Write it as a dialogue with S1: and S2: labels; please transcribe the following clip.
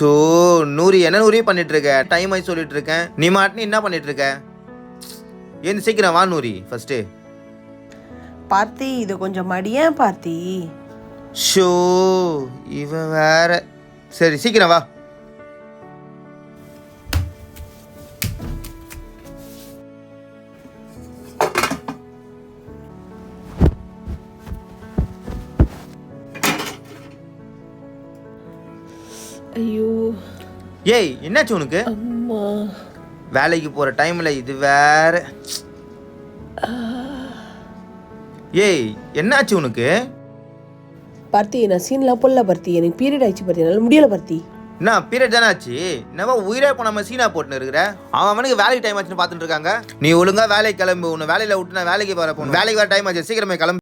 S1: So நூறு என்ன நூறே பண்ணிட்டு இருக்க, டைம் ஆகி சொல்லிட்டு இருக்கேன், நீ மாட்டினு என்ன பண்ணிட்டு இருக்க? ஏன் சீக்கிரம் வா நூரி ஃபர்ஸ்ட்டு.
S2: பார்த்தி இது கொஞ்சம் மடியேன் பார்த்தி.
S1: ஷோ இவன் வேற. சரி சீக்கிரம் வா.
S2: ஐயோ
S1: ஏய் என்னாச்சு உனக்கு?
S2: அம்மா.
S1: வேலைக்கு போற டைம்ல இது வேற. ஏய் என்னாச்சு உனக்கு?
S2: பார்த்தி நான் சீன்லாம் போடல பார்த்தி, எனக்கு பீரியட் ஆயிடுச்சு பார்த்தி, என்னால் முடியல பார்த்தி.
S1: என்ன பீரியட் தானே ஆச்சு? என்னவா உயிரே இப்போ நம்ம சீனா போட்டுன்னு இருக்கிற? அவனுக்கு வேலைக்கு டைம் ஆச்சுன்னு பார்த்துட்டு இருக்காங்க. நீ ஒழுங்கா வேலைக்கு கிளம்பு. உன்னை வேலையில விட்டு நான் வேலைக்கு வர போகணும். வேலைக்கு வர டைம் ஆச்சு, சீக்கிரமே கிளம்பு.